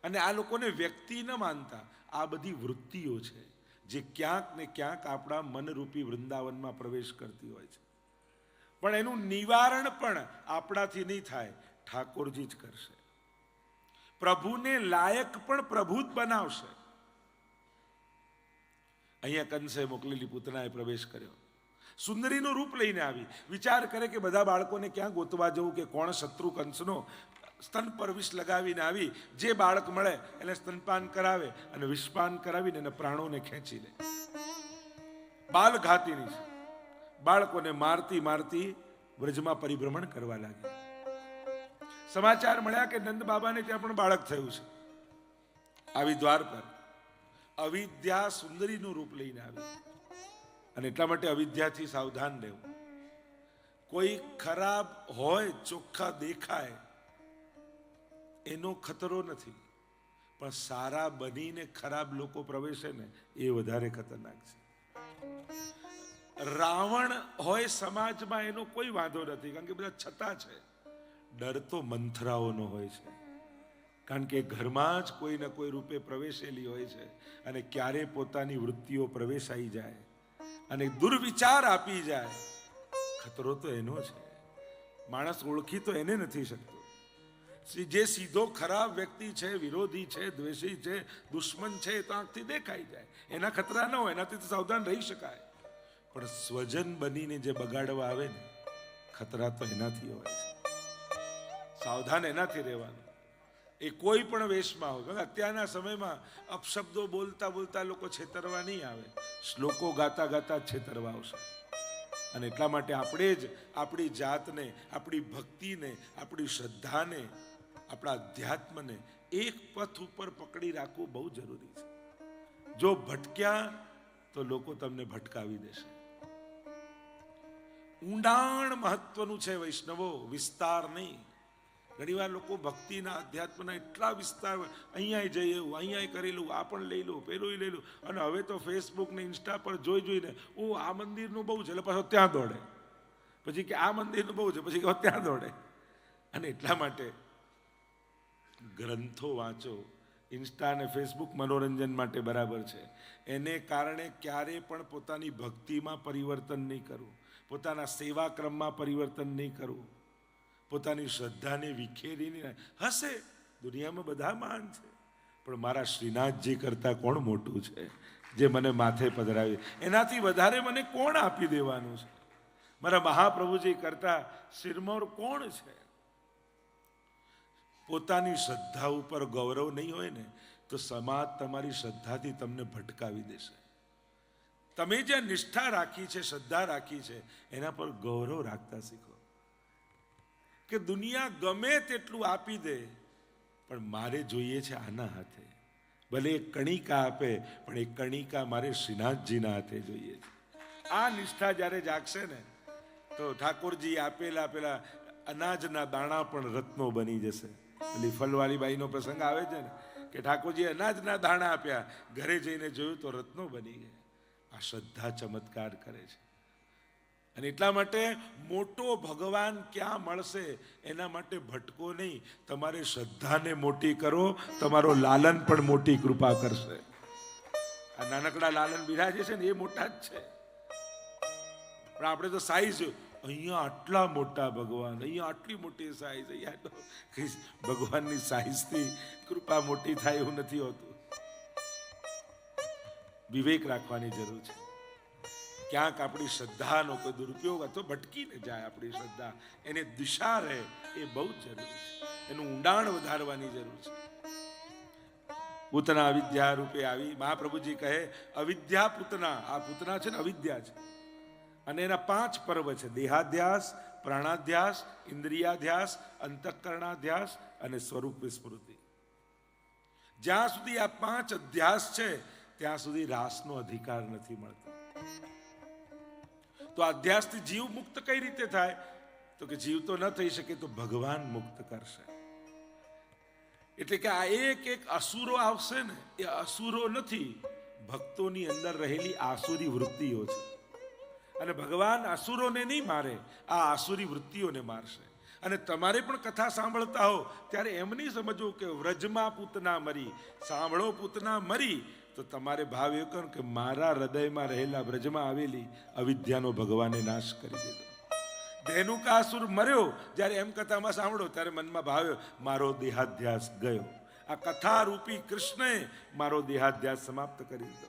અને આ લોકોને વ્યક્તિ ન માનતા, આ બધી વૃત્તિઓ છે જે ક્યાંક ને ક્યાંક આપણા મનરૂપી વૃંદાવનમાં પ્રવેશ કરતી હોય છે. પણ એનું નિવારણ પણ આપણાથી નહીં થાય, ઠાકોરજી જ કરશે. પ્રભુને લાયક પણ પ્રભુ જ બનાવશે. અહીંયા કંસે મોકલેલી પૂતનાએ પ્રવેશ કર્યો, સુંદરીનું રૂપ લઈને આવી. વિચાર કરે કે બધા બાળકોને ક્યાં ગોતવા જવું, કે કોણ શત્રુ કંસનો. સ્તન પર વિષ લગાવીને આવી, જે બાળક મળે એને સ્તનપાન કરાવે અને વિષપાન કરાવીને એના પ્રાણોને ખેંચી લે. બાલઘાતીની છે. બાળકોને મારતી મારતી વ્રજમાં પરિભ્રમણ કરવા લાગી. સમાચાર મળ્યા કે નંદ બાબાને ત્યાં પણ બાળક થયું છે. આવી દ્વાર પર અવિદ્યા સુંદરીનું રૂપ લઈને આવી. અને એટલા માટે અવિદ્યાથી સાવધાન રહેવું. કોઈ ખરાબ હોય, ચોખ્ખા દેખાય, એનો ખતરો નથી, પણ સારા બનીને ખરાબ લોકો પ્રવેશે ને એ વધારે ખતરનાક છે. રાવણ હોય સમાજમાં, એનો કોઈ વાંધો નથી, કારણ કે બધા છતાં છે. ડર તો મંથરાઓનો હોય છે, કારણ કે ઘરમાં જ કોઈ ને કોઈ રૂપે પ્રવેશેલી હોય છે, અને ક્યારે પોતાની વૃત્તિઓ પ્રવેશાઈ જાય અને દુર્વિચાર આપી જાય, ખતરો તો એનો છે. માણસ ઓળખી તો એને નથી શકતો. જે સીધો ખરાબ વ્યક્તિ છે, વિરોધી છે, દ્વેષી છે, દુશ્મન છે, એ તો આંખથી દેખાઈ જાય. એના ખતરા ન હોય, એનાથી તો સાવધાન રહી શકાય. પણ સ્વજન બનીને જે બગાડવા આવે ને, ખતરા તો એનાથી હોય છે. સાવધાન એનાથી રહેવાનું. એ કોઈ પણ વેશમાં હોય. અત્યારના સમયમાં અપશબ્દો બોલતા બોલતા લોકો છેતરવા નહીં આવે, શ્લોકો ગાતા ગાતા છેતરવા આવશે. અને એટલા માટે આપણે જ આપણી જાતને, આપણી ભક્તિને, આપણી શ્રદ્ધાને, આપણા અધ્યાત્મને એક પથ ઉપર પકડી રાખવું બહુ જરૂરી છે. જો ભટક્યા તો લોકો તમને ભટકાવી દેશે. ઊંડાણ મહત્વનું છે વૈષ્ણવો, વિસ્તાર નહીં. ઘણીવાર લોકો ભક્તિના, અધ્યાત્મના એટલા વિસ્તાર, અહીંયા જઈએ, અહીંયા કરી લઉં, આ પણ લઈ લઉં, પેલું લઈ લઉં, અને હવે તો ફેસબુક ને ઇન્સ્ટા પર જોઈને આ મંદિરનું બહુ છે એટલે પાછો ત્યાં દોડે, પછી કે આ મંદિરનું બહુ છે, પછી ત્યાં દોડે. અને એટલા માટે ગ્રંથો વાંચો. ઇન્સ્ટા અને ફેસબુક મનોરંજન માટે બરાબર છે, એને કારણે ક્યારે પણ પોતાની ભક્તિમાં પરિવર્તન નહીં કરવું, પોતાના સેવા ક્રમમાં પરિવર્તન નહીં કરવું, પોતાની શ્રદ્ધાને વિખેરી નહીં. હશે, દુનિયામાં બધા મહાન છે, પણ મારા શ્રીનાથજી કરતા કોણ મોટું છે, જે મને માથે પધરાવી? એનાથી વધારે મને કોણ આપી દેવાનું છે? મારા મહાપ્રભુજી કરતા શિરમોર કોણ છે? પોતાની શ્રદ્ધા ઉપર ગૌરવ નહીં હોય ને, તો સમાજ તમારી શ્રદ્ધાથી તમને ભટકાવી દેશે. તમે જ્યાં નિષ્ઠા રાખી છે, શ્રદ્ધા રાખી છે, એના પર ગૌરવ રાખતા શીખો. કે દુનિયા ગમે તેટલું આપી દે, પણ મારે જોઈએ છે આના હાથે. ભલે એક કણિકા આપે, પણ એ કણિકા મારે શ્રીનાથજીના હાથે જોઈએ છે. આ નિષ્ઠા જ્યારે જાગશે ને, તો ઠાકોરજી આપેલા અનાજના દાણા પણ રત્નો બની જશે. પેલી ફલવાળી બાઈનો પ્રસંગ આવે છે ને, કે ઠાકોરજી અનાજના દાણા આપ્યા, ઘરે જઈને જોયું તો રત્નો બની ગયા. આ શ્રદ્ધા ચમત્કાર કરે છે. અને એટલા માટે મોટો ભગવાન ક્યાં મળશે એના માટે ભટકો નહીં. તમારે શ્રદ્ધાને મોટી કરો, તમારો લાલન પણ મોટી કૃપા કરશે. આ નાનકડા લાલન બિરાજે છે ને, એ મોટા જ છે. પણ આપણે તો સાઈઝ, અહીંયા આટલા મોટા ભગવાન, અહીંયા આટલી મોટી સાઈઝ, અહીંયા તો ભગવાનની સાઈઝથી કૃપા મોટી થાય એવું નથી હોતું. વિવેક રાખવાની જરૂર છે. ક્યાંક આપણી શ્રદ્ધાનો કોઈ દુરુપયોગ અથવા ભટકીને જાય આપણી શ્રદ્ધા, એને દિશા રહે, એ બહુ જ જરૂરી છે. એનું ઊંડાણ વધારવાની જરૂર છે. પૂતના અવિદ્યા રૂપે આવી. મહાપ્રભુજી કહે અવિદ્યા પૂતના. આ પૂતના છે ને અવિદ્યા છે, અને એના 5 પર્વ છે: દેહાધ્યાસ, પ્રાણાધ્યાસ, ઇન્દ્રિયાધ્યાસ, અંતઃકરણાધ્યાસ અને સ્વરૂપ વિસ્મૃતિ. જ્યાં સુધી આ 5 અધ્યાસ છે, ત્યાં સુધી રાસનો અધિકાર નથી મળતો. તો અધ્યાસથી જીવ મુક્ત કઈ રીતે થાય? તો કે જીવ તો ન થઈ શકે, તો ભગવાન મુક્ત કરશે. એટલે કે આ એક અસુરો આવશે ને, એ અસુરો નથી, ભક્તોની અંદર રહેલી આસુરી વૃત્તિઓ છે. અને ભગવાન અસુરોને નહીં મારે, આ આસુરી વૃત્તિઓને મારશે. અને તમારે પણ કથા સાંભળતા હો ત્યારે એમ નહીં સમજવું કે વ્રજમાં પૂતના મરી, સાંભળો પૂતના મરી તો તમારે ભાવ એ કરો કે મારા હૃદયમાં રહેલા વ્રજમાં આવેલી અવિદ્યાનો ભગવાને નાશ કરી દીધો. ધેનુકાસુર મર્યો જ્યારે એમ કથામાં સાંભળો ત્યારે મનમાં ભાવ્યો મારો દેહાધ્યાસ ગયો. આ કથા રૂપી કૃષ્ણએ મારો દેહાધ્યાસ સમાપ્ત કરી દીધો.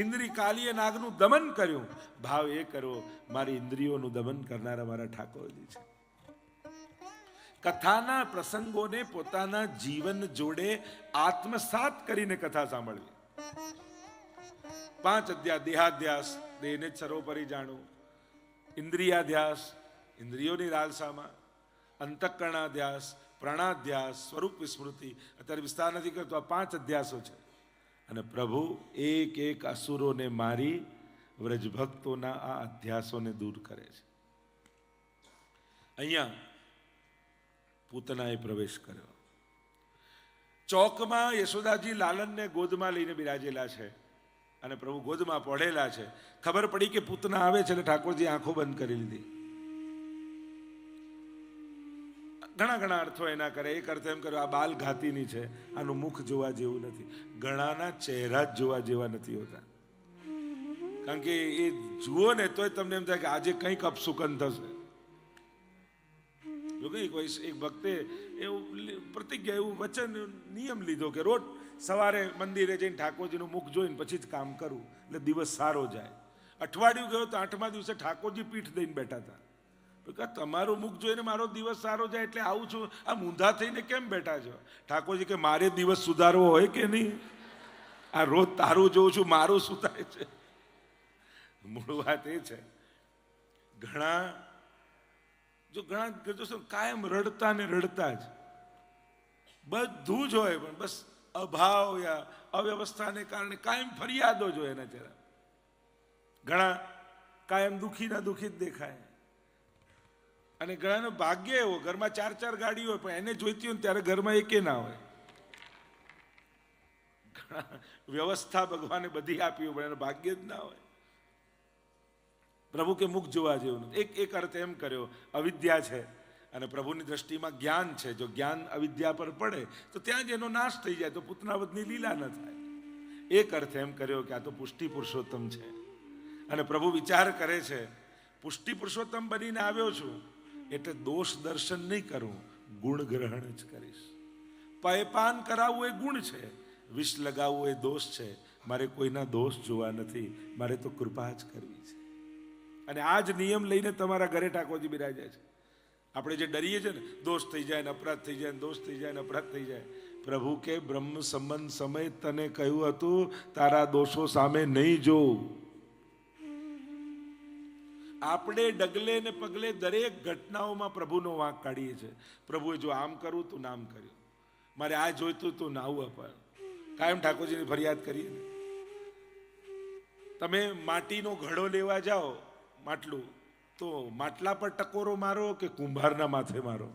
ઇન્દ્રિ કાલીય નાગનું દમન કર્યું. ભાવ એ કરો મારી ઇન્દ્રિયોનું દમન કરનારા મારા ઠાકોરજી છે. કથાના પ્રસંગોને પોતાના જીવન જોડે આત્મસાત કરીને કથા સાંભળવી. 5 અધ્યાય દેહાધ્યાસ, દેહને જ સર્વોપરી જાણવું. ઇન્દ્રિયાધ્યાસ, ઇન્દ્રિયોની લાલસામાં. અંતઃકરણાધ્યાસ, પ્રાણાધ્યાસ, સ્વરૂપ વિસ્મૃતિ. અત્યારે વિસ્તાર નથી કરતો, આ 5 અધ્યાસો છે. અને પ્રભુ એક એક અસુરોને મારી વ્રજભક્તોના આ અધ્યાસોને દૂર કરે છે. અહીંયા પૂતનાએ પ્રવેશ કર્યો. ચોકમાં યશોદાજી લાલનને ગોદમાં લઈને બિરાજેલા છે અને પ્રભુ ગોદમાં પડેલા છે. ખબર પડી કે પૂતના આવે છે એટલે ઠાકોરજી આંખો બંધ કરી લીધી. ઘણા ઘણા અર્થો એના કરે. એક અર્થ એમ કર્યો આ બાલ ઘાતીની છે, આનું મુખ જોવા જેવું નથી. ઘણાના ચહેરા જ જોવા જેવા નથી હોતા, કારણ કે એ જુઓ ને તોય તમને એમ થાય કે આજે કંઈક અપશુકન થશે. જો કે એક ભક્તે એવું પ્રતિજ્ઞા, એવું વચન, નિયમ લીધો કે રોજ સવારે મંદિરે જઈને ઠાકોરજીનું મુખ જોઈને પછી જ કામ કરવું એટલે દિવસ સારો જાય. અઠવાડિયું ગયો તો 8મા દિવસે ઠાકોરજી પીઠ દઈને બેઠા હતા. તમારું મુખ જોઈને મારો દિવસ સારો જાય એટલે આવું છું, આ મૂંધા થઈને કેમ બેઠા છો? ઠાકોરજી કે મારે દિવસ સુધારવો હોય કે નહીં? આ રોજ તારું જોઉં છું, મારું શું થાય છે? મૂળ વાત એ છે, ઘણા કાયમ રડતા ને રડતા જ બધું જ હોય, પણ બસ અભાવ યા અવ્યવસ્થાને કારણે કાયમ ફરિયાદો જ હોય એના ચહેરા. ઘણા કાયમ દુઃખીના દુઃખી જ દેખાય. અને ઘણાનું ભાગ્ય એવો, ઘરમાં 4 ગાડી હોય પણ એને જોઈતી હોય ત્યારે ઘરમાં એકે ના હોય. વ્યવસ્થા ભગવાને બધી આપી હોય પણ એનું ભાગ્ય જ ના હોય. પ્રભુ કે મુખ જોવા જેવું નથી. એક અર્થ એમ કર્યો, અવિદ્યા છે અને પ્રભુની દ્રષ્ટિમાં જ્ઞાન છે. જો જ્ઞાન અવિદ્યા પર પડે તો ત્યાં જ એનો નાશ થઈ જાય, તો પૂતનાવધની લીલા ન થાય. એક અર્થ એમ કર્યો કે આ તો પુષ્ટિ પુરુષોત્તમ છે અને પ્રભુ વિચાર કરે છે પુષ્ટિ પુરુષોત્તમ બનીને આવ્યો છું એટલે દોષ દર્શન નહીં કરું, ગુણ ગ્રહણ જ કરીશ. પયપાન કરાવવું એ ગુણ છે, વિષ લગાવવું એ દોષ છે. મારે કોઈના દોષ જોવા નથી, મારે તો કૃપા જ કરવી છે. અને આ જ નિયમ લઈને તમારા ઘરે ઠાકોરજી બિરાજ્યા છે. આપણે જે ડરીએ છીએ ને, દોષ થઈ જાય ને અપરાધ થઈ જાય, દોષ થઈ જાય ને અપરાધ થઈ જાય. પ્રભુ કે બ્રહ્મ સંબંધ સમય તને કહ્યું હતું તારા દોષો સામે નહીં જોઉં. આપણે ડગલે ને પગલે દરેક ઘટનાઓમાં પ્રભુનો વાંક કાઢીએ છીએ. પ્રભુએ જો આમ કરવું તું નામ કર્યું, મારે આ જોઈતું તું નાવું અપાયું. કાયમ ઠાકોરજીની ફરિયાદ કરીએ ને. તમે માટીનો ઘડો લેવા જાઓ, માટલું, તો માટલા પર ટકોરો મારો કે કુંભારના માથે મારો?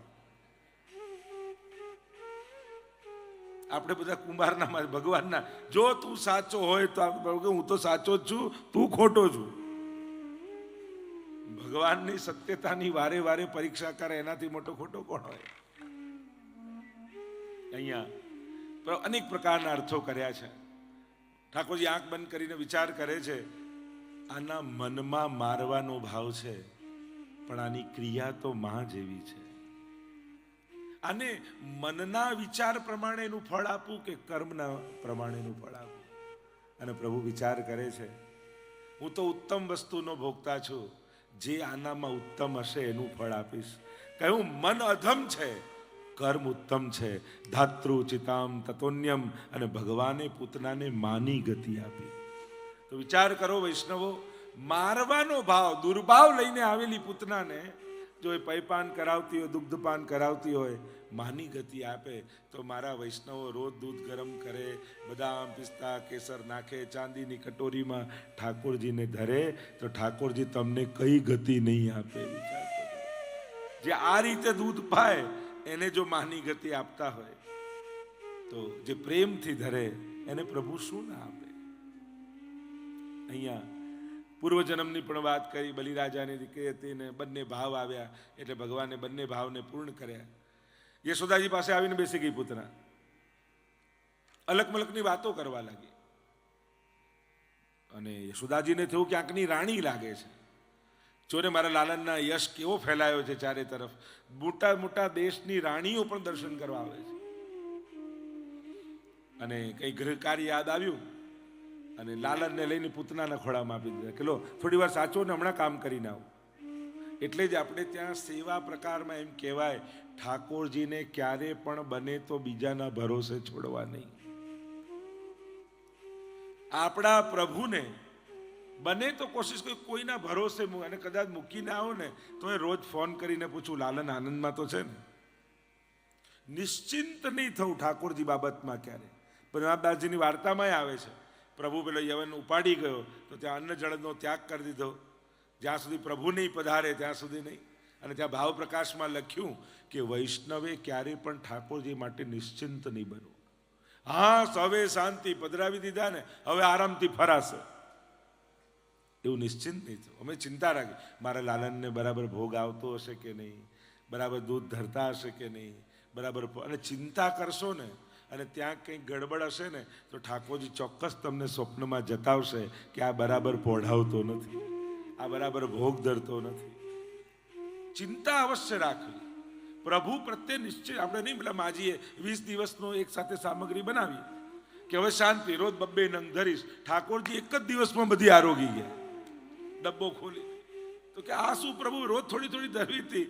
આપણે બધા કુંભારના માથે, ભગવાનના. જો તું સાચો હોય તો હું તો સાચો જ છું, તું ખોટો છું. ભગવાનની સત્યતાની વારે વારે પરીક્ષા કરે એનાથી મોટો ખોટો કોણ હોય? અહીંયા અનેક પ્રકારના અર્થો કર્યા છે. ઠાકોરજી આંખ બંધ કરીને વિચાર કરે છે, આના મનમાં મારવાનો ભાવ છે પણ આની ક્રિયા તો માં જેવી છે. આને મનના વિચાર પ્રમાણે એનું ફળ આપવું કે કર્મના પ્રમાણે એનું ફળ આપવું? અને પ્રભુ વિચાર કરે છે, હું તો ઉત્તમ વસ્તુનો ભોગતા છું, જે આનામાં ઉત્તમ હશે એનું ફળ આપીશ. કહ્યું મન અધમ છે, કર્મ ઉત્તમ છે. ધાતૃચિતામ તતોન્યમ. અને ભગવાને પૂતનાને માની ગતિ આપી. તો વિચાર કરો વૈષ્ણવો, મારવાનો ભાવ, દુર્ભાવ લઈને આવેલી પૂતનાને જો એ પયપાન કરાવતી હોય, દુગ્ધપાન કરાવતી હોય, માની ગતિ આપે તો મારા વૈષ્ણવો રોજ દૂધ ગરમ કરે, બદામ પિસ્તા કેસર નાખે, ચાંદીની કટોરીમાં ઠાકોરજીને ધરે, તો ઠાકોરજી તમને કઈ ગતિ નહીં આપે? વિચાર કરો. જે આ રીતે દૂધ પાય એને જો માની ગતિ આપતા હોય તો જે પ્રેમથી ધરે એને પ્રભુ શું ના આપે? અહીંયા પૂર્વજન્મની પણ વાત કરી. બલિરાજાની દીકરી હતી ને બંને ભાવ આવ્યા એટલે ભગવાને બંને ભાવને પૂર્ણ કર્યા. યશોદાજી પાસે આવીને બેસી ગઈ પૂતના, અલક મલકની વાતો કરવા લાગી. અને યશોદાજીને થયું ક્યાંકની રાણી લાગે છે. જોને મારા લાલનના યશ કેવો ફેલાયો છે ચારે તરફ. મોટા મોટા દેશની રાણીઓ પણ દર્શન કરવા આવે છે. અને કઈ ગૃહકાર્ય યાદ આવ્યું અને લાલનને લઈને પૂતનાના ખોળામાં આપી દીધા કે લો થોડી વાર સાચો ને હમણાં કામ કરીને આવો. એટલે જ આપણે ત્યાં સેવા પ્રકારમાં એમ કહેવાય, ઠાકોરજીને ક્યારે પણ બને તો બીજાના ભરોસે છોડવા નહીં. આપણા પ્રભુને બને તો કોશિશ કરી કોઈના ભરોસે, અને કદાચ મૂકીને આવો ને તો એ રોજ ફોન કરીને પૂછું લાલન આનંદમાં તો છે ને. નિશ્ચિંત નહીં થવું ઠાકોરજી બાબતમાં ક્યારે. પ્રહલાદજીની વાર્તામાં આવે છે, પ્રભુ પેલો યવન ઉપાડી ગયો તો ત્યાં અન્ન જળનો ત્યાગ કરી દીધો. જ્યાં સુધી પ્રભુ નહીં પધારે ત્યાં સુધી નહીં. અને ત્યાં ભાવ પ્રકાશમાં લખ્યું કે વૈષ્ણવે ક્યારે પણ ઠાકોરજી માટે નિશ્ચિંત નહીં બનવું. હા, હવે શાંતિ પધરાવી દીધા ને હવે આરામથી ફરાશે એવું નિશ્ચિંત નહીં થયું. અમે ચિંતા રાખી મારા લાલનને બરાબર ભોગ આવતો હશે કે નહીં, બરાબર દૂધ ધરતા હશે કે નહીં, બરાબર. અને ચિંતા કરશો ને અને ત્યાં કંઈક ગડબડ હશે ને તો ઠાકોરજી ચોક્કસ તમને સ્વપ્નમાં જતાવશે કે આ બરાબર પોઢાવતો નથી, આ બરાબર ભોગ ધરતો નથી. ચિંતા અવશ્ય રાખવી પ્રભુ પ્રત્યે નિશ્ચિત. આપણે નહીં પેલા માજીએ 20 દિવસનો એક સાથે સામગ્રી બનાવી કે હવે શાંતિ, રોજ 2 નંગ ધરીશ. ઠાકોરજી એક જ દિવસમાં બધી આરોગી ગયા, ડબ્બો ખોલી. તો કે આ શું પ્રભુ, રોજ થોડી થોડી ધરવી હતી.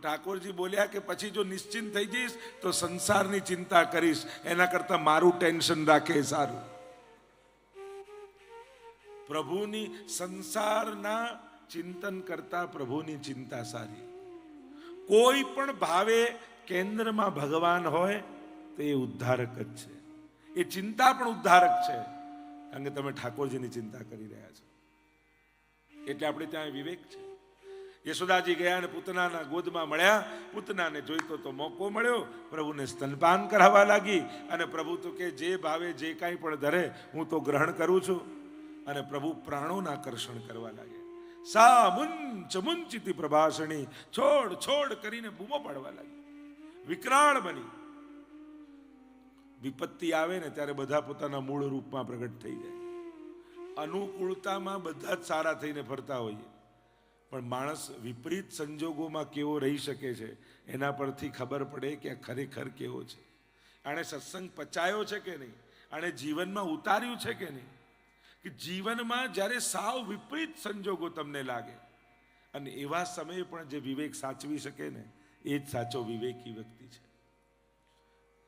ઠાકોરજી બોલ્યા કે પછી જો નિશ્ચિંત થઈ જઈશ તો સંસારની ચિંતા કરીશ, એના કરતા મારું ટેન્શન રાખે સારું. પ્રભુની સંસારના ચિંતન કરતા પ્રભુની ચિંતા સારી. કોઈ પણ ભાવે કેન્દ્રમાં ભગવાન હોય તો એ ઉદ્ધારક જ છે. એ ચિંતા પણ ઉદ્ધારક છે, કારણ કે તમે ઠાકોરજીની ચિંતા કરી રહ્યા છો. એટલે આપણે ત્યાં વિવેક છે. યશોદાજી ગયા અને પૂતનાના ગોદમાં મળ્યા. પૂતનાને જોઈતો તો મોકો મળ્યો, પ્રભુને સ્તનપાન કરાવવા લાગી. અને પ્રભુ તો કે જે ભાવે જે કાંઈ પણ ધરે હું તો ગ્રહણ કરું છું. અને પ્રભુ પ્રાણોના આકર્ષણ કરવા લાગ્યા. સા મુંચ મુંચિતિ પ્રભાષણી, છોડ છોડ કરીને બૂમો પાડવા લાગી. વિકરાળ બની. વિપત્તિ આવે ને ત્યારે બધા પોતાના મૂળ રૂપમાં પ્રગટ થઈ જાય. અનુકૂળતામાં બધા જ સારા થઈને ફરતા હોઈએ, પણ માણસ વિપરીત સંજોગોમાં કેવો રહી શકે છે એના પરથી ખબર પડે કે આ ખરેખર કેવો છે. આણે સત્સંગ પચાયો છે કે નહીં, આણે જીવનમાં ઉતાર્યું છે કે નહીં. કે જીવનમાં જ્યારે સાવ વિપરીત સંજોગો તમને લાગે અને એવા સમયે પણ જે વિવેક સાચવી શકે ને એ જ સાચો વિવેકી વ્યક્તિ છે.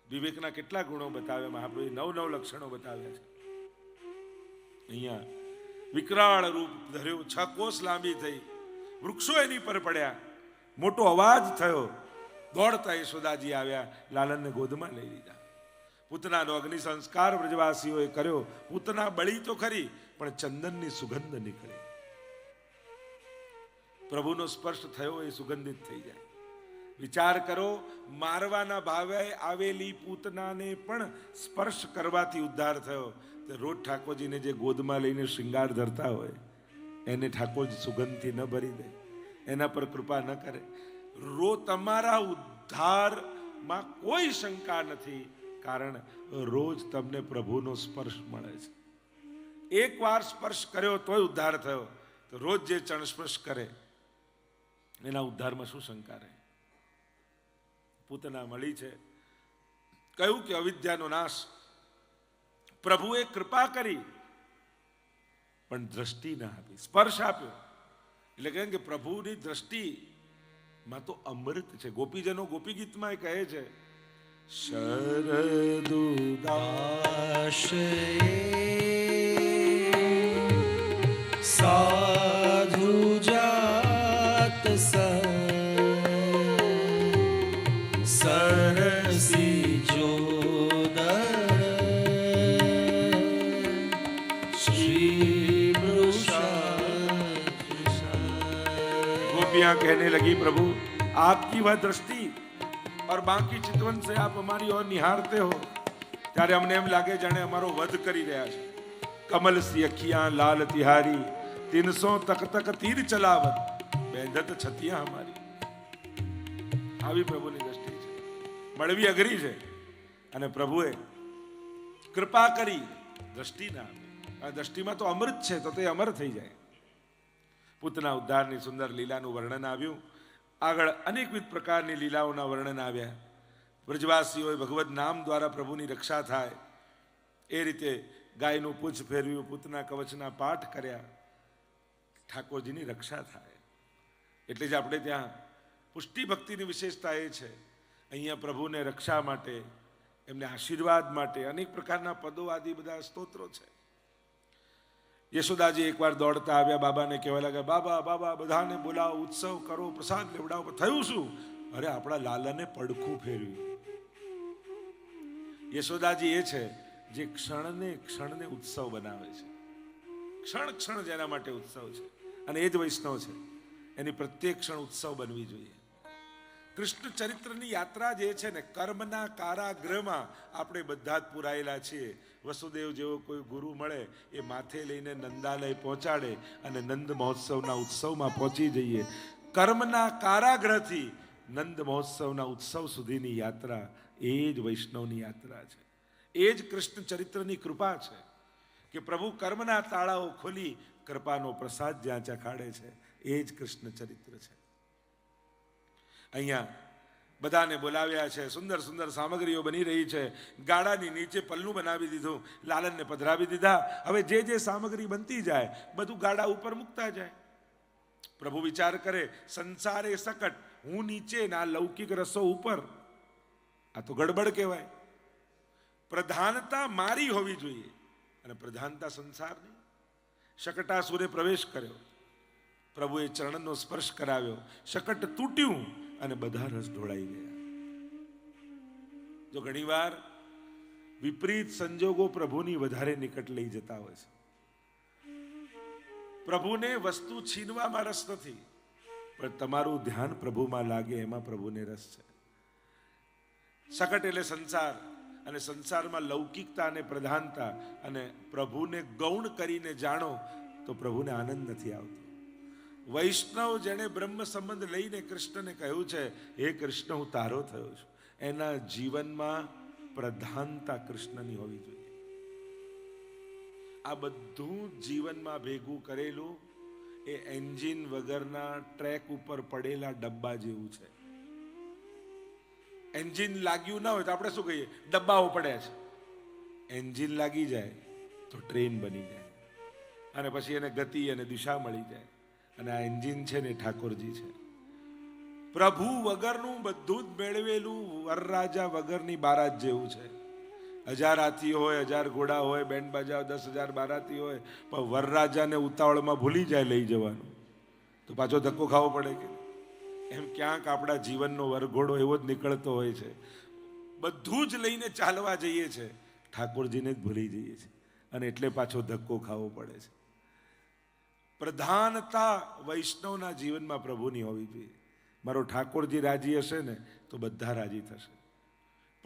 વિવેકના કેટલા ગુણો બતાવ્યા મહાપ્રભુએ, 9 લક્ષણો બતાવ્યા છે. અહીંયા વિકરાળ રૂપ ધર્યું, 6 કોસ લાંબી થઈ, વૃક્ષો એની પર પડ્યા, મોટો અવાજ થયો. દોડતા યશોદાજી આવ્યા, લાલનને ગોદમાં લઈ લીધા. પૂતનાનો અગ્નિ સંસ્કાર વ્રજવાસીઓએ કર્યો. પૂતના બળી તો ખરી પણ ચંદનની સુગંધ નીકળી. પ્રભુનો સ્પર્શ થયો એ સુગંધિત થઈ જાય. વિચાર કરો, મારવાના ભાવે આવેલી પૂતનાને પણ સ્પર્શ કરવાથી ઉદ્ધાર થયો. તો રોજ ઠાકોરજીને જે ગોદમાં લઈને શૃંગાર ધરતા હોય એને ઠાકોરજી સુગંધથી ન ભરી દે, એના પર કૃપા ન કરે. તમારા ઉદ્ધારમાં કોઈ શંકા નથી, કારણ રોજ તમને પ્રભુનો સ્પર્શ મળે છે. એકવાર સ્પર્શ કર્યો તોય ઉદ્ધાર થયો, તો રોજ જે ચરણ સ્પર્શ કરે એના ઉદ્ધારમાં શું શંકા રહે. પૂતના મળી છે, કહ્યું કે અવિદ્યાનો નાશ. પ્રભુએ કૃપા કરી પણ દ્રષ્ટિ ના આપી, સ્પર્શ આપ્યો. એટલે કહે કે પ્રભુની દ્રષ્ટિમાં તો અમૃત છે. ગોપીજનો ગોપી ગીતમાં કહે છે, શરદુદાશય સાધુ જાત સરસી જોદર શ્રી गोपियां कहने लगी, प्रभु आपकी वह दृष्टि और बाकी चितवन से आप हमारी ओर निहारते हो ત્યારે અમને એમ લાગે જાણે અમારો વધ કરી રહ્યા છે. કમલ સી અખિયા લાલ તિહારી 300 તક તક તીર ચલાવત, બેંધત છતિયા અમારી. આવી પ્રભુની દ્રષ્ટિ છે. મળવી અઘરી છે અને પ્રભુએ કૃપા કરી દ્રષ્ટિ ના આપી. આ દ્રષ્ટિમાં તો અમૃત છે, તો તે અમર થઈ જાય. પૂતના ઉદ્ધારની સુંદર લીલાનું વર્ણન આવ્યું. આગળ અનેકવિધ પ્રકારની લીલાઓના વર્ણન આવ્યા. વ્રજવાસીઓએ ભગવદ નામ દ્વારા પ્રભુની રક્ષા થાય એ રીતે ગાયનું પૂંછ ફેરવ્યું, પૂતના કવચના પાઠ કર્યા, ઠાકોરજીની રક્ષા થાય. એટલે જ આપણે ત્યાં પુષ્ટિ ભક્તિની વિશેષતા એ છે, અહીંયા પ્રભુને રક્ષા માટે, એમને આશીર્વાદ માટે અનેક પ્રકારના પદો આદિ બધા સ્તોત્રો છે. યશોદાજી એકવાર દોડતા આવ્યા, બાબાને કહેવા લાગ્યા, બાબા બાબા બધાને બોલાવો, ઉત્સવ કરો, પ્રસાદ લેવડાવો. થયું શું? અરે આપણા લાલાને પડખું ફેરવ્યું. યશોદાજી એ છે જે ક્ષણને ઉત્સવ બનાવે છે. ક્ષણ ક્ષણ જેના માટે ઉત્સવ છે, અને એ જ વૈષ્ણવ છે. એની પ્રત્યેક ક્ષણ ઉત્સવ બનવી જોઈએ. કૃષ્ણ ચરિત્રની યાત્રા જે છે ને, કર્મના કારાગૃહમાં આપણે બધા જ પુરાયેલા છીએ. વસુદેવ જેવો કોઈ ગુરુ મળે એ માથે લઈને નંદાલય પહોંચાડે અને નંદ મહોત્સવના ઉત્સવમાં પહોંચી જઈએ. કર્મના કારાગૃહથી નંદ મહોત્સવના ઉત્સવ સુધીની યાત્રા એ જ વૈષ્ણવની યાત્રા છે. એ જ કૃષ્ણ ચરિત્રની કૃપા છે કે પ્રભુ કર્મના તાળાઓ ખોલી કૃપાનો પ્રસાદ જ્યાં ચખાડે છે. એ જ કૃષ્ણ ચરિત્ર છે. અહીંયા બધાને બોલાવ્યા છે. સુંદર સુંદર સામગ્રીઓ બની રહી છે. ગાડાની નીચે પલ્લું બનાવી દીધું, લાલનને પધરાવી દીધા. હવે જે જે સામગ્રી બનતી જાય બધું ગાડા ઉપર મૂકતા જાય. પ્રભુ વિચાર કરે, સંસારે સકટ, હું નીચે ના લૌકિક રસો ઉપર. આ તો ગડબડ કહેવાય. પ્રધાનતા મારી હોવી જોઈએ અને પ્રધાનતા સંસારની. શકટાસુરે પ્રવેશ કર્યો, પ્રભુએ ચરણનો સ્પર્શ કરાવ્યો, શકટ તૂટ્યું અને બધા રસ ઢોળાઈ ગયા. જો ઘણીવાર વિપરીત સંજોગો પ્રભુની વધારે નિકટ લઈ જતા હોય છે. પ્રભુને વસ્તુ છીનવામાં રસ નથી, પણ તમારું ધ્યાન પ્રભુમાં લાગે એમાં પ્રભુને રસ છે. શકટ એટલે સંસાર, અને સંસારમાં લૌકિકતા અને પ્રધાનતા, અને પ્રભુને ગૌણ કરીને જાણો તો પ્રભુને આનંદ નથી આવતો. વૈષ્ણવ જેણે બ્રહ્મ સંબંધ લઈને કૃષ્ણને કહ્યું છે, હે કૃષ્ણ હું તારો થયો છું, એના જીવનમાં પ્રધાનતા કૃષ્ણની હોવી જોઈએ. આ બધું જીવનમાં ભેગું કરેલું એ એન્જિન વગરના ટ્રેક ઉપર પડેલા ડબ્બા જેવું છે. એન્જિન લાગ્યું ના હોય તો આપણે શું કહીએ? ડબ્બાઓ પડ્યા છે. એન્જિન લાગી જાય તો ટ્રેન બની જાય, અને પછી એને ગતિ અને દિશા મળી જાય. અને આ એન્જિન છે ને ઠાકોરજી છે. પ્રભુ વગરનું બધું જ મેળવેલું વરરાજા વગરની બારાત જેવું છે. 1000 હાથી હોય, 1000 ઘોડા હોય, બેન્ડ બાજા 10,000 બારાતી હોય, પણ વરરાજાને ઉતાવળમાં ભૂલી જાય લઈ જવાનું, તો પાછો ધક્કો ખાવો પડે કે એમ. ક્યાંક આપણા જીવનનો વરઘોડો એવો જ નીકળતો હોય છે. બધું જ લઈને ચાલવા જઈએ છે, ઠાકોરજીને જ ભૂલી જઈએ છીએ, અને એટલે પાછો ધક્કો ખાવો પડે છે. પ્રધાનતા વૈષ્ણવના જીવનમાં પ્રભુની હોવી જોઈએ. મારો ઠાકોરજી રાજી હશે ને તો બધા રાજી થશે.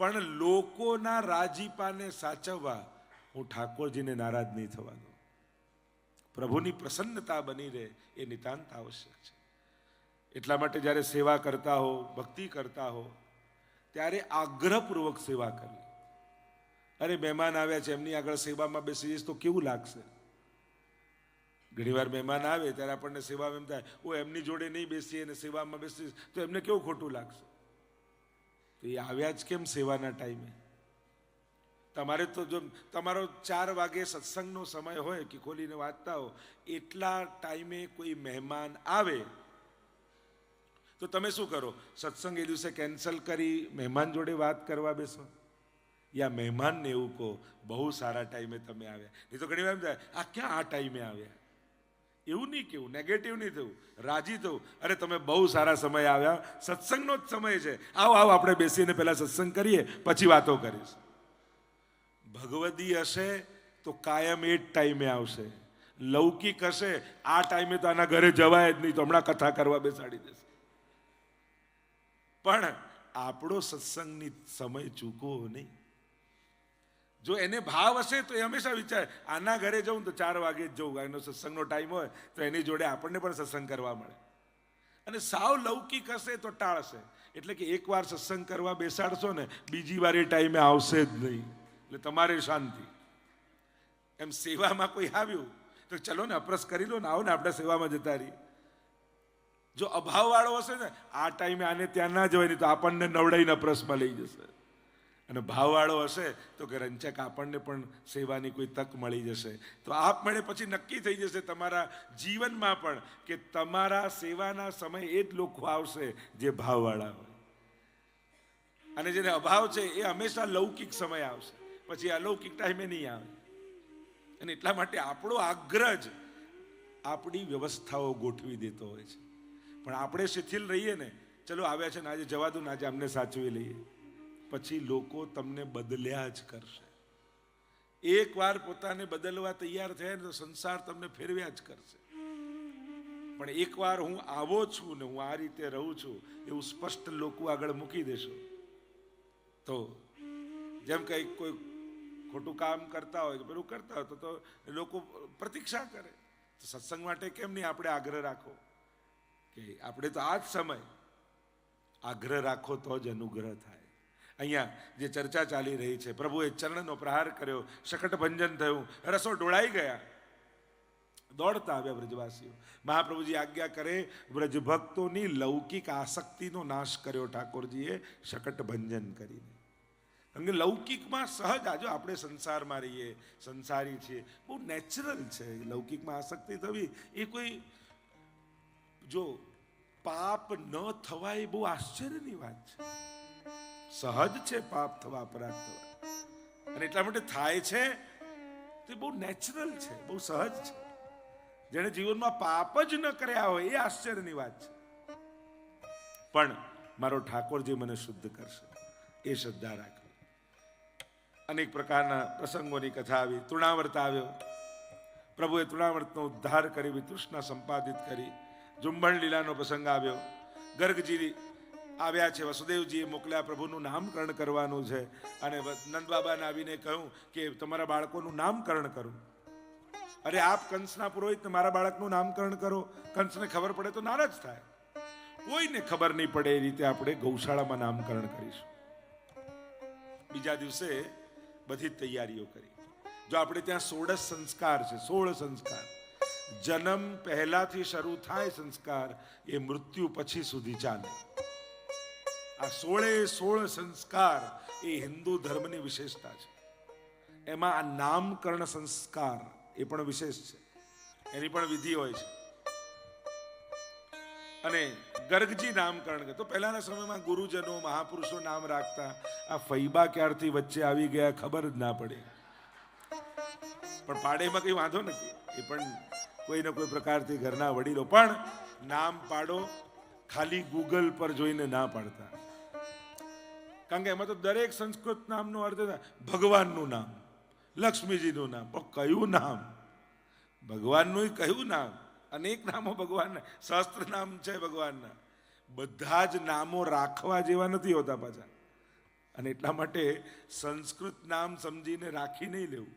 પણ લોકોના રાજીપાને સાચવવા હું ઠાકોરજીને નારાજ નહીં થવા દઉં. પ્રભુની પ્રસન્નતા બની રહે એ નિતાંત આવશ્યક છે. એટલા માટે જ્યારે સેવા કરતા હો, ભક્તિ કરતા હો, ત્યારે આગ્રહપૂર્વક સેવા કરવી. અરે મહેમાન આવ્યા છે, એમની આગળ સેવામાં બેસી જઈશ તો કેવું લાગશે? ઘણીવાર મહેમાન આવે ત્યારે આપણને સેવામાં એમ થાય, ઓ એમની જોડે નહીં બેસીએ અને સેવામાં બેસીશ તો એમને કેવું ખોટું લાગશે. તો એ આવ્યા જ કેમ સેવાના ટાઈમે? તમારે તો જો તમારો 4 વાગે સત્સંગનો સમય હોય કે ખોલીને વાંચતા હો, એટલા ટાઈમે કોઈ મહેમાન આવે તો તમે શું કરો? સત્સંગ એ દિવસે કેન્સલ કરી મહેમાન જોડે વાત કરવા બેસો? યા મહેમાનને એવું કહો, બહુ સારા ટાઈમે તમે આવ્યા. નહીં તો ઘણી વાર એમ થાય, આ ક્યાં આ ટાઈમે આવ્યા? એવું નહીં કેવું, નેગેટિવ નહીં થવું, રાજી થવું. અરે તમે બહુ સારા સમય આવ્યા, સત્સંગનો જ સમય છે, આવો આવો આપણે બેસીને પહેલા સત્સંગ કરીએ પછી વાતો કરીશ. ભગવદી હશે તો કાયમ એ જ ટાઈમે આવશે. લૌકિક હશે આ ટાઈમે તો આના ઘરે જવાય જ નહીં, તો હમણાં કથા કરવા બેસાડી દેશે. પણ આપણો સત્સંગની સમય ચૂકવો નહીં. જો એને ભાવ હશે તો એ હંમેશા વિચારે આના ઘરે જવું તો 4 વાગે જ જવું, એનો સત્સંગનો ટાઈમ હોય તો એની જોડે આપણને પણ સત્સંગ કરવા મળે. અને સાવ લૌકિક હશે તો ટાળશે. એટલે કે એકવાર સત્સંગ કરવા બેસાડશો ને બીજી વાર એ ટાઈમે આવશે જ નહીં, એટલે તમારે શાંતિ. એમ સેવામાં કોઈ આવ્યું તો ચલો ને અપરસ કરી લો ને, આવો ને આપણે સેવામાં જતા રહીએ. જો અભાવ વાળો હશે ને આ ટાઈમે આને ત્યાં ના જવાય, નહીં તો આપણને નવડાઈને અપરસમાં લઈ જશે. અને ભાવવાળો હશે તો કે રંચક આપણને પણ સેવાની કોઈ તક મળી જશે. તો આપમેળે પછી નક્કી થઈ જશે તમારા જીવનમાં પણ કે તમારા સેવાના સમય એ જ લોકો આવશે જે ભાવવાળા હોય, અને જેને અભાવ છે એ હંમેશા લૌકિક સમય આવશે, પછી અલૌકિક ટાઈમે નહીં આવે. અને એટલા માટે આપણો આગ્રહ જ આપણી વ્યવસ્થાઓ ગોઠવી દેતો હોય છે. પણ આપણે શિથિલ રહીએ ને, ચલો આવ્યા છે ને આજે જવા દો ને, આજે અમને સાચવી લઈએ, પછી લોકો તમને બદલ્યા જ કરશે. એકવાર પોતાને બદલવા તૈયાર થયા તો સંસાર તમને ફેરવ્યા જ કરશે. પણ એકવાર હું આવો છું ને હું આ રીતે રહું છું એવું સ્પષ્ટ લોકો આગળ મૂકી દેશો તો, જેમ કંઈક કોઈ ખોટું કામ કરતા હોય કે પેલું કરતા હોય તો લોકો પ્રતીક્ષા કરે. તો સત્સંગ માટે કેમ નહીં આપણે આગ્રહ રાખો કે આપણે તો આ જ સમય આગ્રહ રાખો તો જ અનુગ્રહ થાય. અહીંયા જે ચર્ચા ચાલી રહી છે, પ્રભુએ ચરણનો પ્રહાર કર્યો, શકટ ભંજન થયું, રસો ઢોળાઈ ગયા, દોડતા આવ્યા બ્રજવાસીઓ. મહાપ્રભુજી આજ્ઞા કરે, બ્રજભક્તોની લૌકિક આસક્તિનો નાશ કર્યો ઠાકોરજીએ શકટ ભંજન કરીને. કારણ કે લૌકિકમાં સહજ, આજો આપણે સંસારમાં રહીએ, સંસારી છીએ, બહુ નેચરલ છે. લૌકિકમાં આસક્તિ થવી એ કોઈ જો પાપ ન થવાય એ બહુ આશ્ચર્યની વાત છે. સહજ છે પાપ થવા, અપરાધ થવા, અને એટલા માટે થાય છે તે બહુ નેચરલ છે, બહુ સહજ છે. જેણે જીવનમાં પાપ જ ન કર્યા હોય એ આશ્ચર્યની વાત છે. પણ મારો ઠાકોરજી મને શુદ્ધ કરશે એ શ્રદ્ધા રાખવી. અનેક પ્રકારના પ્રસંગોની કથા આવી. તૃણાવર્ત આવ્યો, પ્રભુએ તૃણાવર્તનો ઉદ્ધાર કરી, વિતૃષ્ણા સંપાદિત કરી. ઝુંબણ લીલાનો પ્રસંગ આવ્યો. ગર્ગજી આવ્યા છે, વસુદેવજીએ મોકલ્યા, પ્રભુનું નામકરણ કરવાનું છે. અને નંદ બાબાને આવીને કહ્યું કે તમારા બાળકોનું નામકરણ કરો. અરે આપ કંસના પુરોહિત મારા બાળકનું નામકરણ કરો. કંસને ખબર પડે તો નારાજ થાય. કોઈને ખબર નહીં પડે એ રીતે આપણે ગૌશાળામાં નામકરણ કરીશું. બીજા દિવસે બધી તૈયારીઓ કરી. જો આપણે ત્યાં 16 સંસ્કાર છે, 16 સંસ્કાર. જન્મ પહેલાથી શરૂ થાય સંસ્કાર, એ મૃત્યુ પછી સુધી ચાલે. આ 16 સંસ્કાર એ હિન્દુ ધર્મની વિશેષતા છે. એમાં આ નામકરણ સંસ્કાર એ પણ વિશેષ છે, એની પણ વિધિ હોય છે. અને ગર્ગજી નામકરણ તો પહેલાના સમયમાં ગુરુજનો મહાપુરુષો નામ રાખતા. આ ફૈબા ક્યારથી વચ્ચે આવી ગયા ખબર જ ના પડી. પણ પાડેમાં કઈ વાંધો નથી, એ પણ કોઈને કોઈ પ્રકારથી ઘરના વડીલો પણ નામ પાડો ખાલી ગૂગલ પર જોઈને ના પાડતા. કારણ કે એમાં તો દરેક સંસ્કૃત નામનો અર્થ ભગવાનનું નામ, લક્ષ્મીજીનું નામ. પણ કયું નામ ભગવાનનું? કયું નામ? અનેક નામો ભગવાનના, સહસ્ત્ર નામ છે ભગવાનના. બધા જ નામો રાખવા જેવા નથી હોતા પાછા. અને એટલા માટે સંસ્કૃત નામ સમજીને રાખી નહીં લેવું.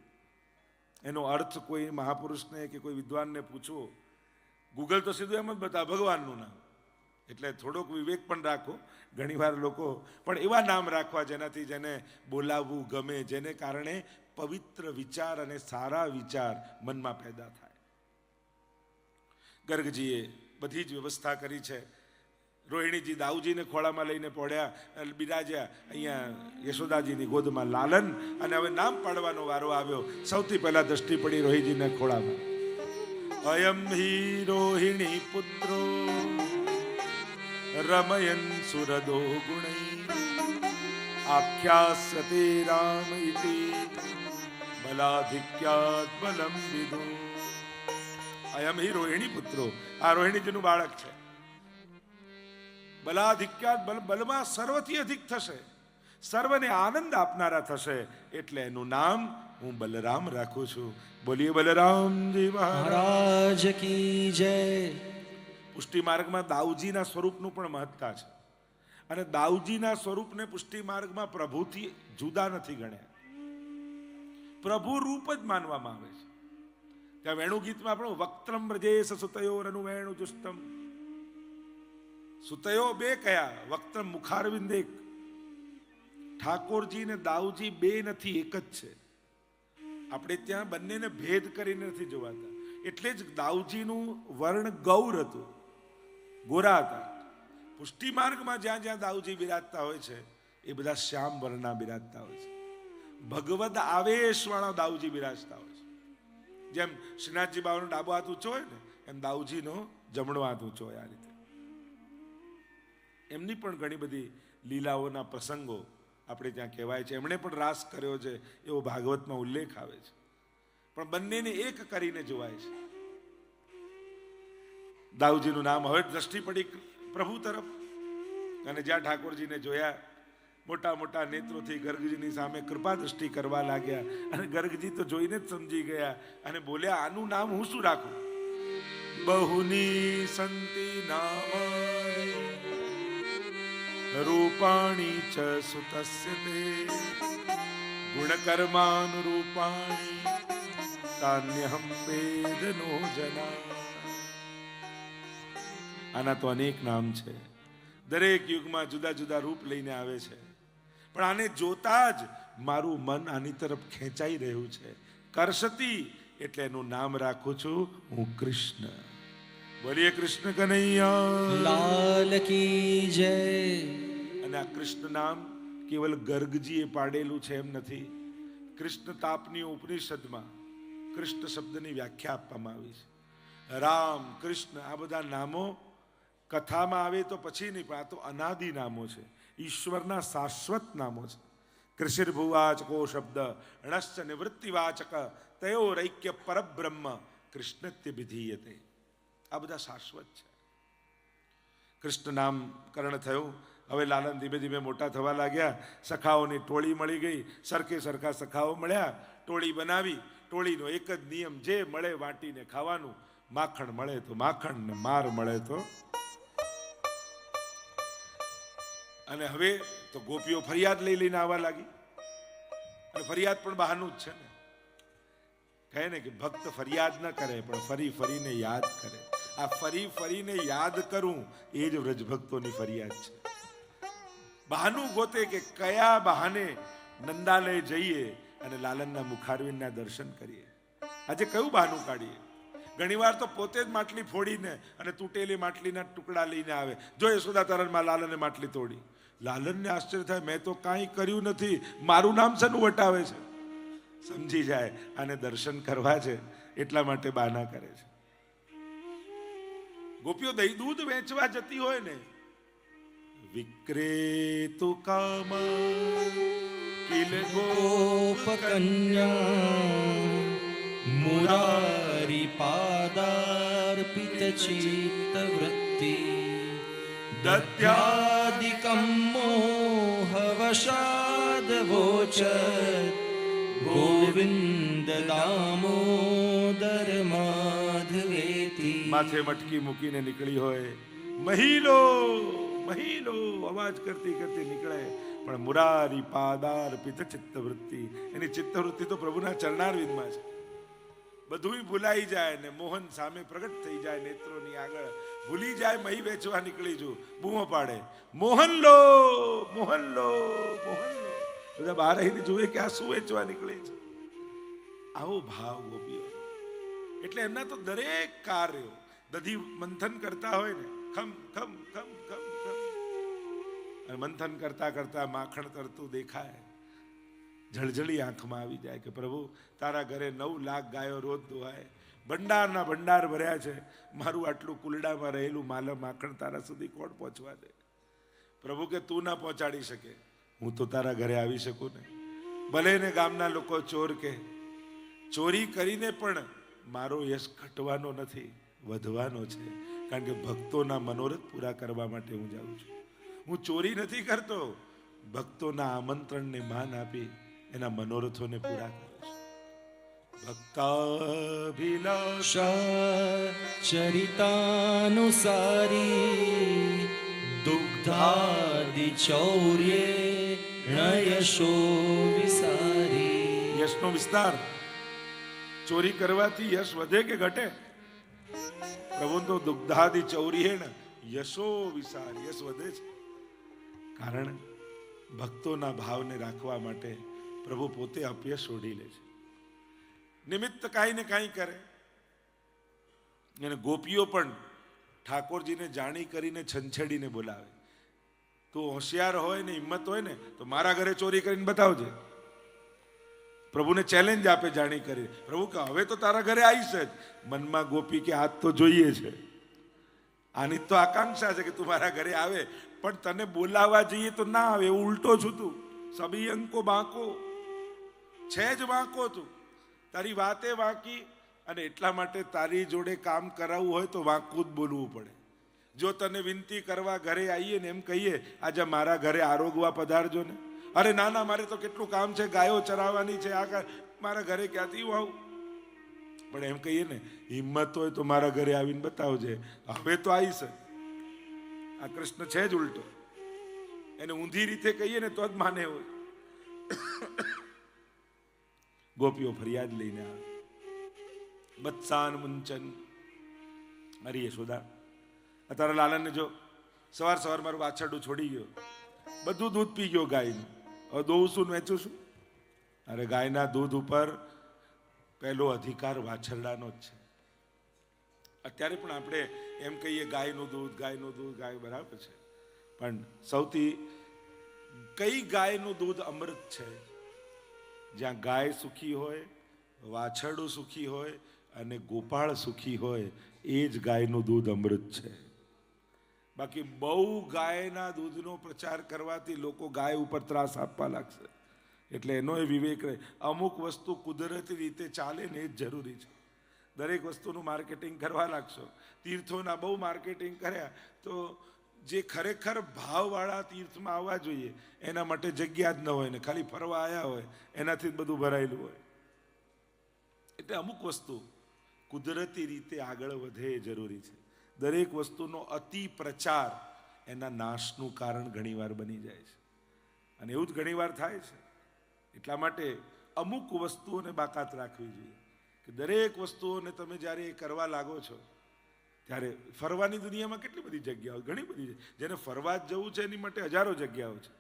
એનો અર્થ કોઈ મહાપુરુષને કે કોઈ વિદ્વાનને પૂછવો, ગૂગલ તો સીધું એમ જ બતા ભગવાનનું નામ. એટલે થોડોક વિવેક પણ રાખો. ઘણીવાર લોકો પણ એવા નામ રાખવા જેનાથી જેને બોલાવવું ગમે, જેને કારણે પવિત્ર વિચાર અને સારા વિચાર મનમાં પેદા થાય. ગર્ગજીએ બધી જ વ્યવસ્થા કરી છે. રોહિણીજી દાઉજીને ખોળામાં લઈને પડ્યા, બિરાજ્યા અહીંયા યશોદાજીની ગોદમાં લાલન. અને હવે નામ પાડવાનો વારો આવ્યો. સૌથી પહેલા દ્રષ્ટિ પડી રોહિણીજીને ખોળામાં. અયમ હિ રોહિણી પુત્રો રમયન સુરદો ગુણૈ આખ્યાસ્યતે રામ ઇતિ બલાધિક્યાત બલમ વિદો. અયમ હિ રોહિણી પુત્રો, આ રોહિણીજીનું બાળક છે. બલાધિક્યાત બલ, બલમાં સર્વથી અધિક થશે, સર્વને આનંદ આપનારા થશે. એટલે એનું નામ હું બલરામ રાખું છું. બોલીએ બલરામજી મહારાજ કી જય. પુષ્ટિ માર્ગમાં દાઉજીના સ્વરૂપનું પણ મહત્તા છે. અને દાઉજીના સ્વરૂપને પુષ્ટિ માર્ગમાં પ્રભુથી જુદા નથી ગણ્યા. પ્રભુ રૂપ જ માનવામાં આવે છે. ત્યાં વેણુ ગીતમાં આપણું વક્ત્રમ વ્રજેશ સુતયો રનુ વેણુ જુસ્તમ. સુતયો બે કયા? વક્ત્રમ મુખારવિંદ એક. ઠાકોરજી ને દાઉજી બે નથી, એક જ છે. આપણે ત્યાં બંનેને ભેદ કરીને નથી જોવાતા. એટલે જ દાઉજીનું વર્ણ ગૌર હતું, ગોરા હતા. પુષ્ટિ માર્ગમાં જ્યાં જ્યાં દાઉજી બિરાજતા હોય છે એ બધા શ્યામ વર્ણના બિરાજતા હોય છે. ભગવદ આવેશ વાળા દાઉજી બિરાજતા હોય છે. જેમ શ્રીનાથજી બાબાનો ડાબો હાથ ઊંચો હોય ને, એમ દાઉજીનો જમણો હાથ ઊંચો હોય. આ રીતે એમની પણ ઘણી બધી લીલાઓના પ્રસંગો આપણે ત્યાં કહેવાય છે. એમણે પણ રાસ કર્યો છે એવો ભાગવતમાં ઉલ્લેખ આવે છે. પણ બંનેને એક કરીને જોવાય છે. દાઉજીનું નામ હવે દ્રષ્ટિ પડી પ્રભુ તરફ, અને જ્યાં ઠાકોરજીને જોયા મોટા મોટા નેત્રોથી ગર્ગજીની સામે કૃપા દ્રષ્ટિ કરવા લાગ્યા. અને ગર્ગજી તો જોઈને જ સમજી ગયા અને બોલ્યા, આનું નામ હું શું રાખું? બહુની સંતિ નામાની રૂપાણી ચ સુતસ્ય તે ગુણકર્માનુરૂપાણી તાન્યહમ વેદનો જના. આના તો અનેક નામ છે. દરેક યુગમાં જુદા જુદા રૂપ લઈને આવે છે. પણ આને જોતા જ મારું મન આની તરફ ખેંચાઈ રહ્યું છે. કરસતી એટલે એનું નામ રાખું છું હું કૃષ્ણ. બોલીએ કૃષ્ણ કનૈયા લાલ કી જય. અને આ કૃષ્ણ નામ કેવલ ગર્ગજીએ પાડેલું છે એમ નથી. કૃષ્ણ તાપની ઉપનિષદમાં કૃષ્ણ શબ્દની વ્યાખ્યા આપવામાં આવી છે. રામ, કૃષ્ણ આ બધા નામો કથામાં આવે તો પછી નહીં, પણ આ તો અનાદિ નામો છે, ઈશ્વરના શાશ્વત નામો છે. કૃષિર્ભુવાચકો શબ્દ ણશ્ચ નિવૃત્તિવાચક તયો રૈક્ય પરબ્રહ્મ કૃષ્ણત્ય વિધીયતે. આ બધા શાશ્વત છે. કૃષ્ણ નામ કરણ થયું. હવે લાલન ધીમે ધીમે મોટા થવા લાગ્યા. સખાઓની ટોળી મળી ગઈ. સરખે સરખા સખાઓ મળ્યા. ટોળી બનાવી. ટોળીનો એક જ નિયમ, જે મળે વાટીને ખાવાનું. માખણ મળે તો માખણ, ને માર મળે તો. અને હવે તો ગોપીઓ ફરિયાદ લઈને આવવા લાગી. અને ફરિયાદ પણ બહારનું જ છે ને. કહે ને કે ભક્ત ફરિયાદ ન કરે પણ ફરી ફરીને યાદ કરે. આ ફરી ફરીને યાદ કરું એ જ વ્રજ ભક્તોની ફરિયાદ છે. બહાનું ગોતે કે કયા બહાને નંદાલય જઈએ અને લાલનના મુખારવિંદના દર્શન કરીએ. આજે કયું બહાનું કાઢીએ? ઘણીવાર તો પોતે જ માટલી ફોડીને અને તૂટેલી માટલીના ટુકડા લઈને આવે. જો યશોદા તરણમાં લાલને માટલી તોડી. લાલનને આશ્ચર્ય થાય, મેં તો કાંઈ કર્યું નથી, મારું નામ શેનું વટાવે છે? સમજી જાય આને દર્શન કરવા છે એટલા માટે બહાના કરે છે. ગોપીઓ દૂધ વેચવા જતી હોય ને, વિક્રેતુ કામ કિલ ગોપ કન્યા મુરારી પાદાર્પિત ચિત્ત વૃત્તિ દત્યાદિકમ મોહવશાદ વોચત ગોવિંદ દામોદર માધવેતિ. માથે મટકી મૂકીને નીકળી હોય. મહિલો મહિલો અવાજ કરતી કરતી નીકળે. પણ મુરારી પાદાર્પિત ચિત્તવૃત્તિ, એની ચિત્તવૃત્તિ તો પ્રભુના ચરણારવિંદમાં છે. બધું ભૂલાઈ જાય ને મોહન સામે પ્રગટ થઈ જાય નેત્રોની આગળ. ભૂલી જાય મહી વેચવા નીકળી છું. બૂમો પાડે, મોહન લો મોહન લો મોહન લો. બધા બહાર આવીને જુએ કે આ શું વેચવા નીકળી છે. આવો ભાવ ગોપીઓ. એટલે એમના તો દરેક કાર્યો દધી મંથન કરતા હોય ને, ખમ ખમ ખમ ખમ ખમ, અને મંથન કરતા કરતા માખણ તરતું દેખાય. જળજળી આંખમાં આવી જાય કે પ્રભુ તારા ઘરે 9 લાખ ગાયો રોજ દોહાય, ભંડારના ભંડાર ભર્યા છે, મારું આટલું કુલડામાં રહેલું માખણ તારા સુધી કોણ પહોંચવા દે? પ્રભુ કે તું ના પહોંચાડી શકે, હું તો તારા ઘરે આવી શકું ને. ભલે ને ગામના લોકો ચોર કે, ચોરી કરીને પણ મારો યશ ઘટવાનો નથી, વધવાનો છે. કારણ કે ભક્તોના મનોરથ પૂરા કરવા માટે હું જાઉં છું. હું ચોરી નથી કરતો, ભક્તોના આમંત્રણને માન આપી એના મનોરથોને પૂરા કરું છું. ભક્તાભિલાષા ચરિતાનુસારી દુગ્ધાદિ ચૌર્યે યશો વિસારી. યશનો વિસ્તાર. ચોરી કરવાથી યશ વધે કે ઘટે? પ્રભુ તો દુગ્ધાદિ ચૌરીહેણ યશો વિસાર, યશ વધે છે. કારણ ભક્તોના ભાવને રાખવા માટે પ્રભુ પોતે અપયશ ઓઢી લે છે. નિમિત્ત કાંઈ ને કાંઈ કરે. અને ગોપીઓ પણ ઠાકોરજીને જાણી કરીને છંછેડીને બોલાવે. તું હોશિયાર હોય ને હિંમત હોય ને તો મારા ઘરે ચોરી કરીને બતાવજે. પ્રભુને ચેલેન્જ આપે જાણી કરી. પ્રભુ કે હવે તો તારા ઘરે આવીશ જ. મનમાં ગોપી કે આજ તો જોઈએ છે. આની તો આકાંક્ષા છે કે તું મારા ઘરે આવે, પણ તને બોલાવવા જઈએ તો ના આવે. એવું ઉલટો છું તું. સબી અંકો બાંકો છે જ, વાંકો તું. તારી વાતે વાંકી. અને એટલા માટે તારી જોડે કામ કરાવવું હોય તો વાંકું જ બોલવું પડે. જો તને વિનંતી કરવા ઘરે આવીએ ને એમ કહીએ આજે મારા ઘરે આરોગવા પધારજો ને, અરે ના ના મારે તો કેટલું કામ છે, ગાયો ચરાવવાની છે, આ મારા ઘરે ક્યાંથી હું આવું? પણ એમ કહીએ ને હિંમત હોય તો મારા ઘરે આવીને બતાવજે, હવે તો આવીશ. આ કૃષ્ણ છે જ ઉલટો. એને ઊંધી રીતે કહીએ ને તો જ માને હોય. ગોપીઓ ફરિયાદ લઈને આવે. બત્સાન મુંચન. અરે યશોદા, તારા લાલનને જો સવાર સવાર મારું વાછરડું છોડી ગયો, બધું દૂધ પી ગયો ગાયનું. હવે દોઉં શું, વેચું શું? અરે ગાયના દૂધ ઉપર પહેલો અધિકાર વાછરડાનો જ છે. અત્યારે પણ આપણે એમ કહીએ ગાયનું દૂધ, ગાયનું દૂધ, ગાય બરાબર છે, પણ સૌથી કઈ ગાયનું દૂધ અમૃત છે? જ્યાં ગાય સુખી હોય, વાછરડું સુખી હોય અને ગોપાળ સુખી હોય, એ જ ગાયનું દૂધ અમૃત છે. બાકી બહુ ગાયના દૂધનો પ્રચાર કરવાથી લોકો ગાય ઉપર ત્રાસ આપવા લાગશે. એટલે એનો એ વિવેક રહે. અમુક વસ્તુ કુદરતી રીતે ચાલે ને એ જ જરૂરી છે. દરેક વસ્તુનું માર્કેટિંગ કરવા લાગશો. તીર્થોના બહુ માર્કેટિંગ કર્યા તો જે ખરેખર ભાવવાળા તીર્થમાં આવવા જોઈએ એના માટે જગ્યા જ ન હોય ને ખાલી ફરવા આવ્યા હોય એનાથી જ બધું ભરાયેલું હોય. એટલે અમુક વસ્તુ કુદરતી રીતે આગળ વધે એ જરૂરી છે. દરેક વસ્તુનો અતિ પ્રચાર એના નાશનું કારણ ઘણીવાર બની જાય છે. અને એવું જ ઘણીવાર થાય છે. એટલા માટે અમુક વસ્તુઓને બાકાત રાખવી જોઈએ કે દરેક વસ્તુઓને તમે જ્યારે એ કરવા લાગો છો ત્યારે ફરવાની દુનિયામાં કેટલી બધી જગ્યાઓ, ઘણી બધી. જેને ફરવા જ જવું છે એની માટે હજારો જગ્યાઓ છે.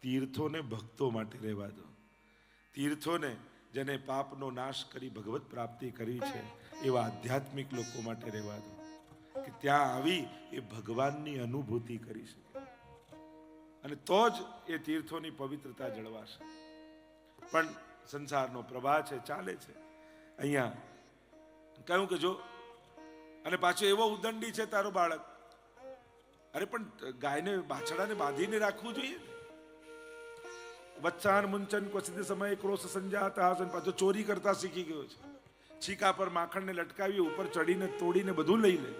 તીર્થોને ભક્તો માટે રહેવા દો. તીર્થોને જેને પાપનો નાશ કરી ભગવત પ્રાપ્તિ કરી છે એવા આધ્યાત્મિક લોકો માટે રહેવા દો કે ત્યાં આવી એ ભગવાનની અનુભૂતિ કરી શકે. અને તો જ એ તીર્થોની પવિત્રતા જળવાશે. પણ સંસારનો પ્રવાહ છે, ચાલે છે. અહીંયા કહ્યું કે જો, અને પાછો એવો ઉદંડી છે તારો બાળક. અરે પણ ગાયને બાછડાને બાંધીને રાખવું જોઈએ. વત્સાન મુંચન ક્વચિત સમય ક્રોશ સંજાતા હસન. પાછો ચોરી કરતા શીખી ગયો છે. છીકા પર માખણને લટકાવી ઉપર ચડીને તોડીને બધું લઈ લે.